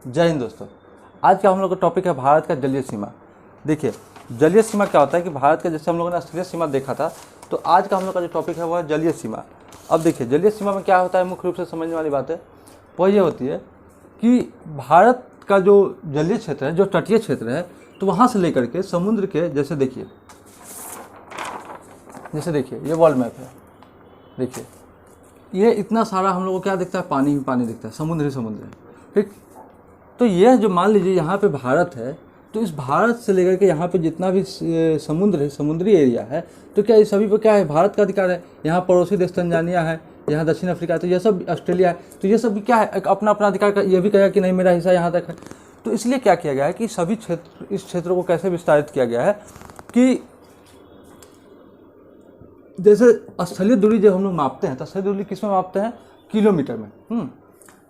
जय हिंद दोस्तों। आज का हम लोग का टॉपिक है भारत का जलीय सीमा। देखिए, जलीय सीमा क्या होता है कि भारत का जैसे हम लोगों ने स्थलीय सीमा देखा था, तो आज का हम लोग का जो टॉपिक है वह है जलीय सीमा। अब देखिए, जलीय सीमा में क्या होता है, मुख्य रूप से समझने वाली बात है वह ये होती है कि भारत का जो जलीय क्षेत्र है, जो तटीय क्षेत्र है, तो वहाँ से लेकर के समुद्र के जैसे देखिए ये वर्ल्ड मैप है। देखिए, ये इतना सारा हम लोग को क्या दिखता है, पानी ही पानी दिखता है, समुद्र ही समुद्र है। ठीक, तो यह जो मान लीजिए यहाँ पे भारत है, तो इस भारत से लेकर के यहाँ पे जितना भी समुद्र है, समुद्री एरिया है, तो क्या इस सभी पर क्या है, भारत का अधिकार है। यहाँ पड़ोसी देश तंजानिया है, यहाँ दक्षिण अफ्रीका है, तो यह सब ऑस्ट्रेलिया है, तो ये सब भी क्या है, अपना अपना अधिकार का। ये भी कहेगा कि नहीं मेरा हिस्सा यहाँ तक है। तो इसलिए क्या किया गया है कि सभी क्षेत्र, इस क्षेत्रों को कैसे विस्तारित किया गया है कि जैसे स्थलीय दूरी जब हम लोग मापते हैं, तो स्थलीय दूरी किस में मापते हैं, किलोमीटर में।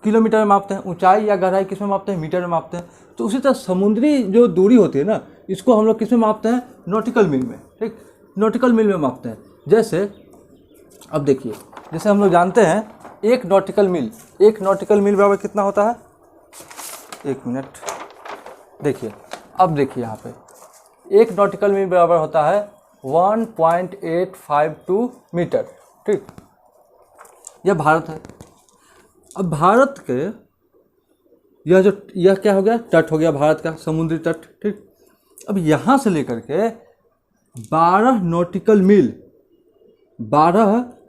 किलोमीटर में मापते हैं। ऊंचाई या गहराई किस में मापते हैं, मीटर में मापते हैं। तो उसी तरह समुद्री जो दूरी होती है ना, इसको हम लोग किस में मापते हैं, नॉटिकल मील में। ठीक, नॉटिकल मील में मापते हैं। जैसे अब देखिए, जैसे हम लोग जानते हैं एक नॉटिकल मील बराबर कितना होता है, एक मिनट देखिए, अब देखिए यहाँ पे एक नॉटिकल मील बराबर होता है 1.852 मीटर। ठीक, यह भारत है। अब भारत के यह क्या हो गया, तट हो गया भारत का, समुद्री तट। ठीक, अब यहाँ से लेकर के 12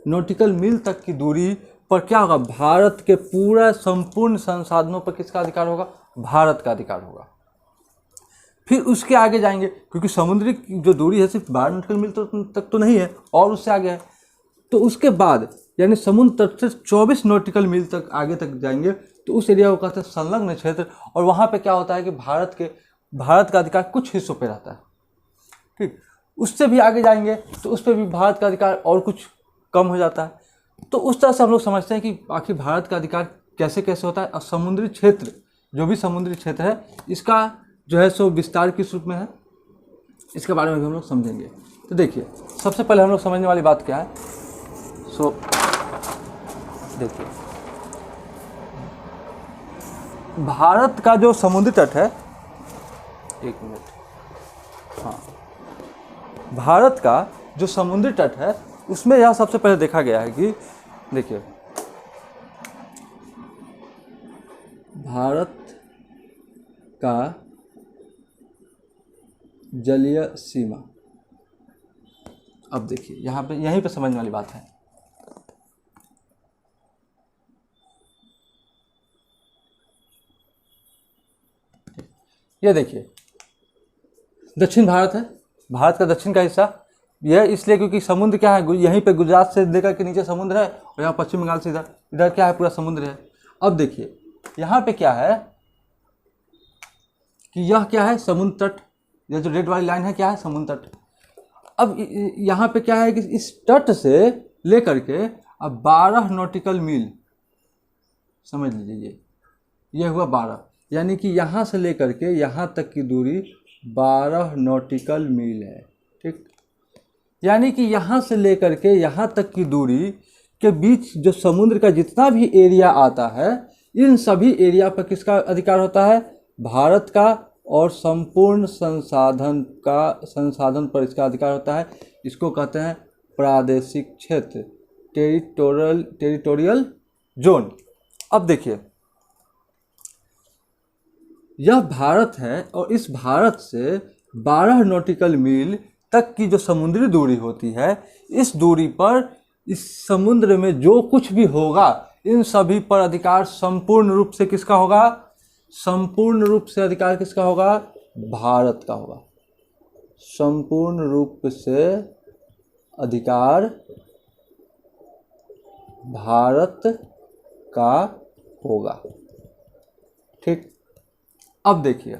नॉटिकल मील तक की दूरी पर क्या होगा, भारत के पूरा संपूर्ण संसाधनों पर किसका अधिकार होगा, भारत का अधिकार होगा। फिर उसके आगे जाएंगे, क्योंकि समुद्री जो दूरी है सिर्फ 12 नॉटिकल मील तक तो नहीं है, और उससे आगे है। तो उसके बाद यानी समुद्र तट से 24 नॉटिकल मील तक आगे तक जाएंगे, तो उस एरिया को कहते हैं संलग्न क्षेत्र। और वहाँ पे क्या होता है कि भारत का अधिकार कुछ हिस्सों पे रहता है। ठीक, उससे भी आगे जाएंगे तो उस पर भी भारत का अधिकार और कुछ कम हो जाता है। तो उस तरह से हम लोग समझते हैं कि आखिर भारत का अधिकार कैसे कैसे होता है। और समुद्री क्षेत्र, जो भी समुद्री क्षेत्र है, इसका जो है सो विस्तार किस रूप में है, इसके बारे में भी हम लोग समझेंगे। तो देखिए, सबसे पहले हम लोग समझने वाली बात क्या है, सो देखिए, भारत का जो समुद्री तट है, एक मिनट, हाँ, भारत का जो समुद्री तट है उसमें यह सबसे पहले देखा गया है कि देखिए, भारत का जलीय सीमा। अब देखिए यहाँ पे, यहीं पे समझने वाली बात है। ये देखिए, दक्षिण भारत है, भारत का दक्षिण का हिस्सा। यह इसलिए क्योंकि समुद्र क्या है, यहीं पे गुजरात से लेकर के नीचे समुद्र है, और यहाँ पश्चिम बंगाल से इधर क्या है, पूरा समुद्र है। अब देखिए यहाँ पे क्या है कि यह क्या है, समुद्र तट। यह जो रेड वाली लाइन है क्या है, समुद्र तट। अब यहाँ पे क्या है कि इस तट से लेकर के अब 12 नॉटिकल मील, समझ लीजिए, यह हुआ 12, यानी कि यहाँ से लेकर के यहाँ तक की दूरी 12 नॉटिकल मील है। ठीक, यानी कि यहाँ से लेकर के यहाँ तक की दूरी के बीच जो समुद्र का जितना भी एरिया आता है, इन सभी एरिया पर किसका अधिकार होता है, भारत का। और संपूर्ण संसाधन पर इसका अधिकार होता है। इसको कहते हैं प्रादेशिक क्षेत्र, टेरिटोरियल जोन। अब देखिए, यह भारत है, और इस भारत से 12 नॉटिकल मील तक की जो समुद्री दूरी होती है, इस दूरी पर इस समुद्र में जो कुछ भी होगा, इन सभी पर अधिकार संपूर्ण रूप से किसका होगा, संपूर्ण रूप से अधिकार किसका होगा, भारत का होगा। संपूर्ण रूप से अधिकार भारत का होगा। ठीक, अब देखिए,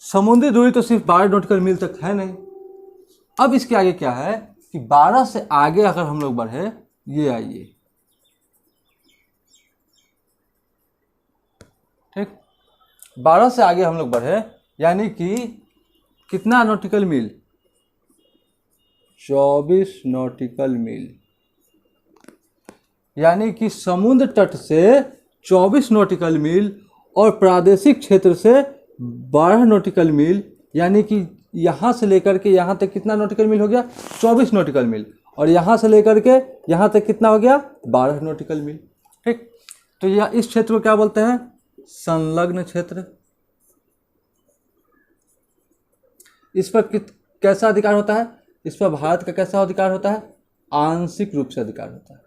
समुद्री दूरी तो सिर्फ 12 नॉटिकल मील तक है नहीं। अब इसके आगे क्या है कि 12 से आगे अगर हम लोग बढ़े, ये आइए, ठीक, 12 से आगे हम लोग बढ़े, यानी कि कितना नॉटिकल मील, 24 नॉटिकल मील। यानी कि समुद्र तट से 24 नॉटिकल मील और प्रादेशिक क्षेत्र से 12 नॉटिकल मील, यानी कि यहाँ से लेकर के यहाँ तक कितना नॉटिकल मील हो गया, 24 नॉटिकल मील, और यहाँ से लेकर के यहाँ तक कितना हो गया, 12 नॉटिकल मील। ठीक, तो यह इस क्षेत्र को क्या बोलते हैं, संलग्न क्षेत्र। इस पर कैसा अधिकार होता है, इस पर भारत का कैसा अधिकार होता है, आंशिक रूप से अधिकार होता है।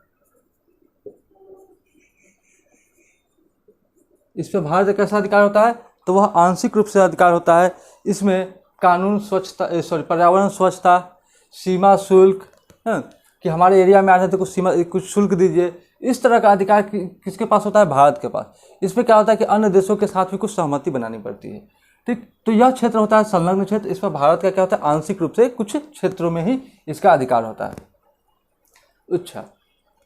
इस पर भारत का कैसा अधिकार होता है, तो वह आंशिक रूप से अधिकार होता है। इसमें कानून स्वच्छता, पर्यावरण स्वच्छता, सीमा शुल्क, कि हमारे एरिया में आ रहे थे कुछ शुल्क दीजिए, इस तरह का अधिकार किसके पास होता है, भारत के पास। इसमें क्या होता है कि अन्य देशों के साथ भी कुछ सहमति बनानी पड़ती है। ठीक, तो यह क्षेत्र होता है संलग्न क्षेत्र। इस पर भारत का क्या होता है, आंशिक रूप से कुछ क्षेत्रों में ही इसका अधिकार होता है। अच्छा,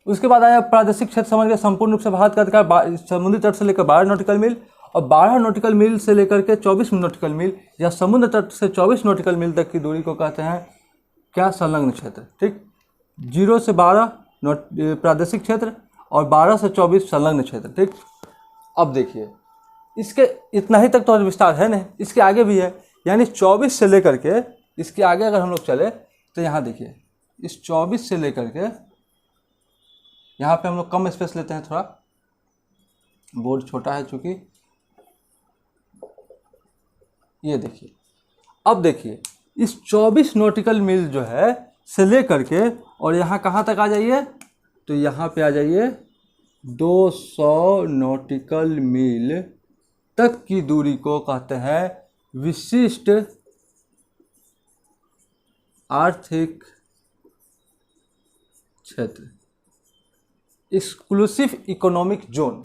उसके बाद आया प्रादेशिक क्षेत्र, समझ गए, संपूर्ण रूप से भारत का अधिकार समुद्री तट से लेकर 12 नॉटिकल मील, और 12 नॉटिकल मील से लेकर के 24 नॉटिकल मील या समुद्र तट से 24 नॉटिकल मील तक की दूरी को कहते हैं क्या, संलग्न क्षेत्र। ठीक, 0 से 12 प्रादेशिक क्षेत्र और 12 से 24 संलग्न क्षेत्र। ठीक, अब देखिए इसके इतना ही तक तो विस्तार है नहीं, इसके आगे भी है, यानी 24 से लेकर के इसके आगे अगर हम लोग चले तो यहाँ देखिए, इस 24 से लेकर के यहाँ पे हम लोग कम स्पेस लेते हैं, थोड़ा बोर्ड छोटा है चूंकि, ये देखिए। अब देखिए इस 24 नॉटिकल मील जो है से लेकर के और यहाँ कहाँ तक आ जाइए, तो यहाँ पे आ जाइए 200 नॉटिकल मील तक की दूरी को कहते हैं विशिष्ट आर्थिक क्षेत्र, एक्सक्लूसिव इकोनॉमिक जोन।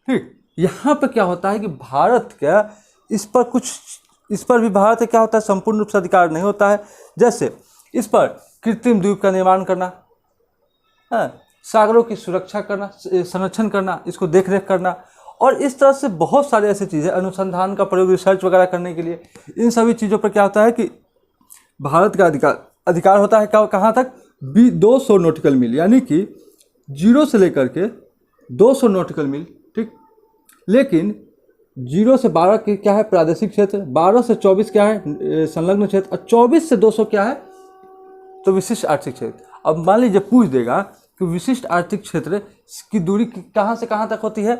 ठीक, यहाँ पे क्या होता है कि भारत का इस पर भी भारत का क्या होता है, संपूर्ण रूप से अधिकार नहीं होता है। जैसे इस पर कृत्रिम द्वीप का निर्माण करना, सागरों की सुरक्षा करना, संरक्षण करना, इसको देखरेख करना, और इस तरह से बहुत सारे ऐसी चीज़ें, अनुसंधान का प्रयोग, रिसर्च वगैरह करने के लिए, इन सभी चीज़ों पर क्या होता है कि भारत का अधिकार होता है। कहाँ तक, 200 नॉटिकल मील, यानी कि 0 से लेकर के 200 नॉटिकल मील। ठीक, लेकिन 0 से 12 की क्या है, प्रादेशिक क्षेत्र, 12 से 24 क्या है, संलग्न क्षेत्र, और 24 से 200 क्या है, तो विशिष्ट आर्थिक क्षेत्र। अब मान लीजिए पूछ देगा कि विशिष्ट आर्थिक क्षेत्र की दूरी कहाँ से कहाँ तक होती है,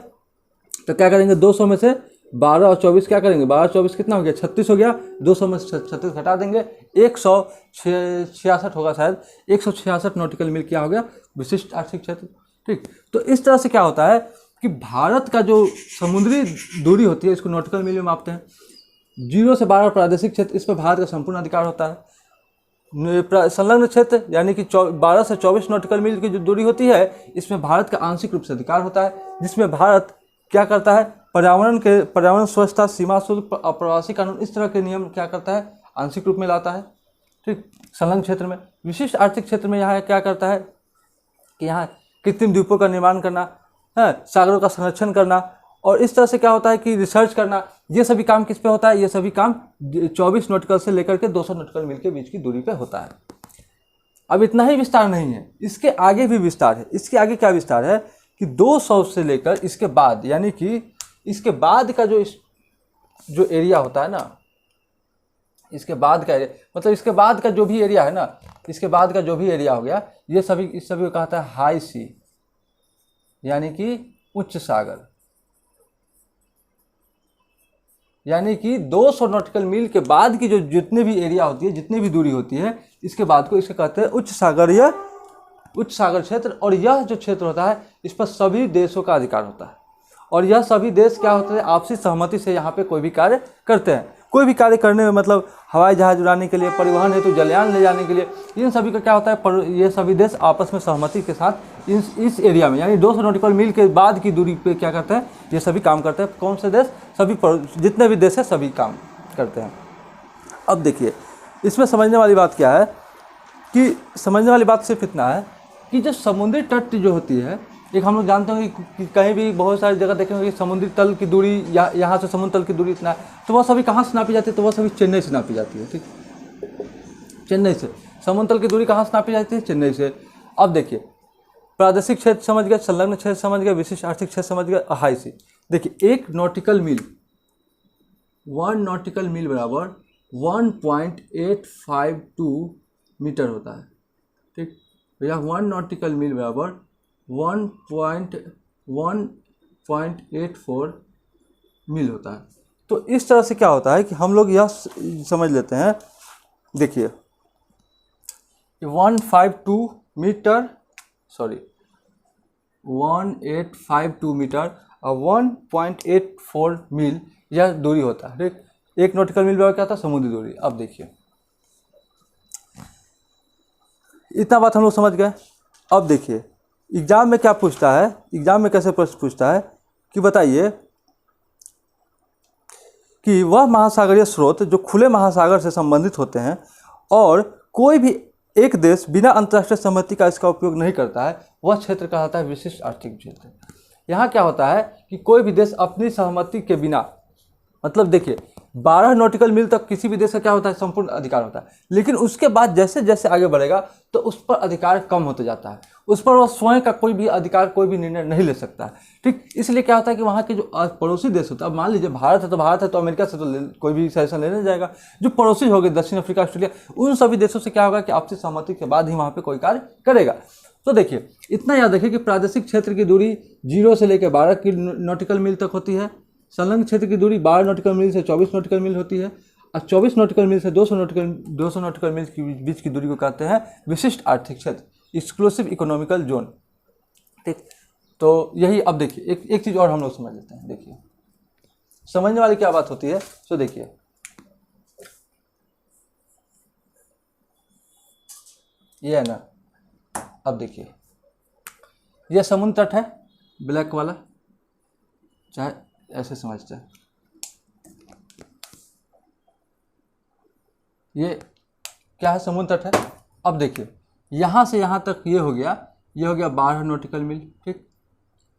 तो क्या करेंगे, 200 में से 12 और 24 क्या करेंगे, 12 24 कितना हो गया, 36 हो गया, 200 में से 36 हटा देंगे, 166 होगा शायद, 166 नॉटिकल मील क्या हो गया, विशिष्ट आर्थिक क्षेत्र। ठीक, तो इस तरह से क्या होता है कि भारत का जो समुद्री दूरी होती है इसको नॉटिकल मील में मापते हैं। 0 से 12 प्रादेशिक क्षेत्र, इस पर भारत का संपूर्ण अधिकार होता है। संलग्न क्षेत्र यानी कि 12 से 24 नॉटिकल मील की जो दूरी होती है, इसमें भारत का आंशिक रूप से अधिकार होता है, जिसमें भारत क्या करता है, पर्यावरण स्वच्छता, सीमा शुल्क, अप्रवासी कानून, इस तरह के नियम क्या करता है, आंशिक रूप में लाता है। ठीक, संलग्न क्षेत्र में। विशिष्ट आर्थिक क्षेत्र में यहाँ क्या करता है कि यहाँ कृत्रिम द्वीपों का निर्माण करना है, सागरों का संरक्षण करना, और इस तरह से क्या होता है कि रिसर्च करना, ये सभी काम किस पे होता है, ये सभी काम 24 नॉटिकल से लेकर के 200 नॉटिकल मील के बीच की दूरी पे होता है। अब इतना ही विस्तार नहीं है, इसके आगे भी विस्तार है। इसके आगे क्या विस्तार है कि 200 से लेकर इसके बाद, यानी कि इसके बाद का जो एरिया होता है ना, इसके बाद का एरिया, मतलब इसके बाद का जो भी एरिया है ना, इसके बाद का जो भी एरिया हो गया, ये सभी इस सभी को कहता है हाई सी, यानी कि उच्च सागर। यानी कि 200 नॉटिकल मील के बाद की जो जितने भी एरिया होती है, जितनी भी दूरी होती है, इसके बाद को इसके कहते हैं उच्च सागर या उच्च सागर क्षेत्र। और यह जो क्षेत्र होता है, इस पर सभी देशों का अधिकार होता है, और यह सभी देश क्या होते हैं, आपसी सहमति से यहाँ पे कोई भी कार्य करते हैं। कोई भी कार्य करने में, मतलब हवाई जहाज उड़ाने के लिए, परिवहन हेतु जलयान ले जाने के लिए, इन सभी का क्या होता है, ये सभी देश आपस में सहमति के साथ इस एरिया में, यानी 200 नॉटिकल मील के बाद की दूरी पे क्या करते हैं, ये सभी काम करते हैं। कौन से देश, सभी जितने भी देश हैं सभी काम करते हैं। अब देखिए इसमें समझने वाली बात क्या है कि समझने वाली बात सिर्फ इतना है कि जो समुद्री तट जो होती है, एक हम लोग जानते होंगे कि कहीं भी बहुत सारी जगह देखेंगे कि समुद्री तल की दूरी यहाँ से समुद्र तल की दूरी इतना है, तो वह सभी कहाँ से नापी जाती है, तो वह सभी चेन्नई से नापी जाती है। ठीक, चेन्नई से समुद्र तल की दूरी कहाँ से नापी जाती है, चेन्नई से। अब देखिए प्रादेशिक क्षेत्र समझ गए, संलग्न क्षेत्र समझ गए, विशिष्ट आर्थिक क्षेत्र समझ गए, अहाई सी। देखिए एक नॉटिकल मील, 1 नॉटिकल मील बराबर 1.852 मीटर होता है। ठीक भैया, 1 नॉटिकल मील बराबर 1.84 मील होता है। तो इस तरह से क्या होता है कि हम लोग यह समझ लेते हैं, देखिए 152 मीटर, सॉरी 1852 मीटर और 1.84 मील यह दूरी होता है। ठीक, एक नॉटिकल मील बराबर क्या था, समुद्री दूरी। अब देखिए इतना बात हम लोग समझ गए। अब देखिए एग्जाम में क्या पूछता है, एग्जाम में कैसे प्रश्न पूछता है कि बताइए कि वह महासागरीय स्रोत जो खुले महासागर से संबंधित होते हैं और कोई भी एक देश बिना अंतर्राष्ट्रीय सहमति का इसका उपयोग नहीं करता है, वह क्षेत्र कहलाता है विशिष्ट आर्थिक क्षेत्र। यहाँ क्या होता है कि कोई भी देश अपनी सहमति के बिना, मतलब देखिए 12 नॉटिकल मील तक किसी भी देश का क्या होता है, संपूर्ण अधिकार होता है, लेकिन उसके बाद जैसे जैसे आगे बढ़ेगा तो उस पर अधिकार कम होते जाता है, उस पर वह स्वयं का कोई भी अधिकार, कोई भी निर्णय नहीं ले सकता है। ठीक, इसलिए क्या होता है कि वहाँ के जो पड़ोसी देश होता है, अब मान लीजिए भारत है तो अमेरिका से तो कोई भी सजेशन लेने जाएगा, जो पड़ोसी हो गए दक्षिण अफ्रीका, ऑस्ट्रेलिया, उन सभी देशों से क्या होगा कि आपसी सहमति के बाद ही वहाँ पर कोई कार्य करेगा। तो देखिए इतना याद रखिए कि प्रादेशिक क्षेत्र की दूरी 0 से लेकर 12 नॉटिकल मील तक होती है, संलग्न क्षेत्र की दूरी 12 नॉटिकल मील से 24 नॉटिकल मील होती है, और 24 नॉटिकल मील से 200 नॉटिकल मील के बीच की दूरी को कहते हैं विशिष्ट आर्थिक क्षेत्र, एक्सक्लूसिव इकोनॉमिकल जोन। ठीक, तो यही। अब देखिए एक चीज़ और हम लोग समझ लेते हैं। देखिए समझने वाली क्या बात होती है, तो देखिए ये है ना, अब देखिए यह समुद्र तट है, ब्लैक वाला, चाहे ऐसे समझते हैं, ये क्या है, समुद्र तट है। अब देखिए यहाँ से यहाँ तक ये हो गया 12 नॉटिकल मील। ठीक,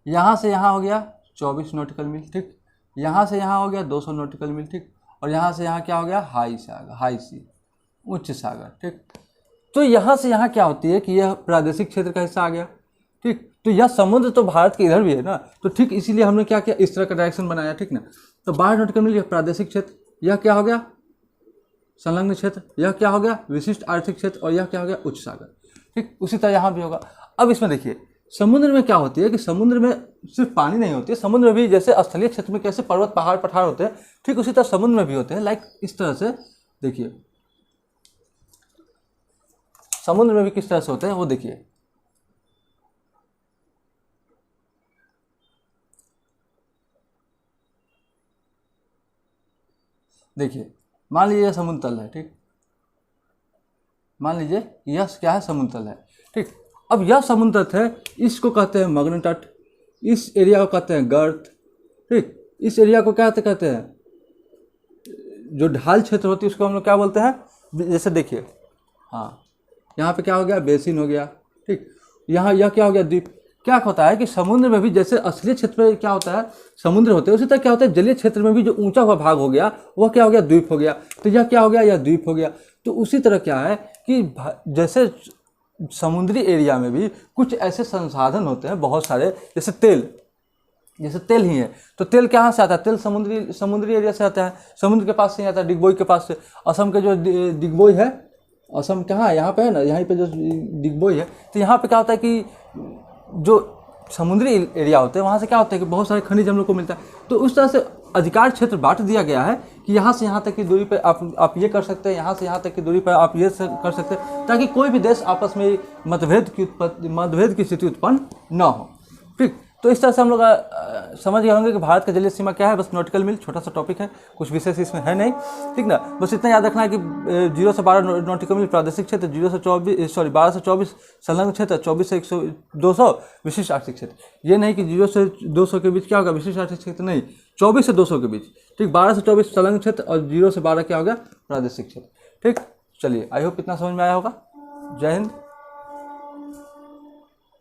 यहाँ से यहाँ हो गया 24 नॉटिकल मील। ठीक, यहाँ से यहाँ हो गया 200 नॉटिकल मील। ठीक, और यहाँ से यहाँ क्या हो गया, हाई सी, उच्च सागर। ठीक, तो यहाँ से यहाँ क्या होती है कि यह प्रादेशिक क्षेत्र का हिस्सा आ गया। ठीक, तो यह समुद्र तो भारत के इधर भी है ना, तो ठीक इसीलिए हमने क्या किया, इस तरह का डायरेक्शन बनाया। ठीक ना, तो 12 नॉटिकल मील यह प्रादेशिक क्षेत्र, यह क्या हो गया, संलग्न क्षेत्र, यह क्या हो गया, विशिष्ट आर्थिक क्षेत्र, और यह क्या हो गया, उच्च सागर। ठीक, उसी तरह यहाँ भी होगा। अब इसमें देखिए समुद्र में क्या होती है कि समुद्र में सिर्फ पानी नहीं होती है, समुद्र में भी जैसे स्थलीय क्षेत्र में कैसे पर्वत पहाड़ पठार होते हैं, ठीक उसी तरह समुद्र में भी होते हैं। लाइक इस तरह से देखिए समुद्र में भी किस तरह से होते हैं वो देखिए। देखिए मान लीजिए समुद्र तल है। ठीक, मान लीजिए यह क्या है, समुद्र तल है। ठीक, अब यह समुद्र तट है, इसको कहते हैं मग्न तट, इस एरिया को कहते हैं गर्त। ठीक, इस एरिया को क्या कहते हैं, जो ढाल क्षेत्र होती है उसको हम लोग क्या बोलते हैं, जैसे देखिए हाँ यहाँ पे क्या हो गया, बेसिन हो गया। ठीक, यहाँ यह क्या हो गया, द्वीप। क्या होता है कि समुद्र में भी जैसे असली क्षेत्र में क्या होता है, समुद्र होते हैं, उसी तरह क्या होता है जलीय क्षेत्र में भी जो ऊंचा हुआ भाग हो गया वह क्या हो गया, द्वीप हो गया। तो यह क्या हो गया, यह द्वीप हो गया। तो उसी तरह क्या है कि जैसे समुद्री एरिया में भी कुछ ऐसे संसाधन होते हैं बहुत सारे, जैसे तेल ही है, तो तेल कहाँ से आता है, तेल समुद्री एरिया से आता है, समुद्र के पास से आता है, डिगबोई के पास से। असम के जो डिगबोई है, असम कहाँ है, यहाँ पे है ना, यहाँ पे जो डिगबोई है, तो यहाँ पे क्या होता है कि जो समुद्री एरिया होते हैं वहाँ से क्या होता है कि बहुत सारे खनिज हम लोग को मिलता है। तो उस तरह से अधिकार क्षेत्र बांट दिया गया है कि यहाँ से यहाँ तक की दूरी पर आप ये कर सकते हैं, यहाँ से यहाँ तक की दूरी पर आप ये कर सकते हैं, ताकि कोई भी देश आपस में मतभेद की स्थिति उत्पन्न न हो। ठीक, तो इस तरह से हम लोग समझ गए होंगे कि भारत का जलीय सीमा क्या है। बस नॉटिकल मील छोटा सा टॉपिक है, कुछ विशेष इसमें है नहीं। ठीक ना, बस इतना याद रखना है कि 0 से 12 नॉटिकल मील प्रादेशिक क्षेत्र, 12 से 24 संलग्न क्षेत्र, 24 से 200 विशिष्ट आर्थिक क्षेत्र। ये नहीं कि 0 से 200 के बीच क्या होगा, विशिष्ट आर्थिक क्षेत्र नहीं, 24 से 200 के बीच। ठीक, 12 से 24 संलग्न क्षेत्र और 0 से 12 क्या होगा, प्रादेशिक क्षेत्र। ठीक, चलिए आई होप इतना समझ में आया होगा। जय हिंद।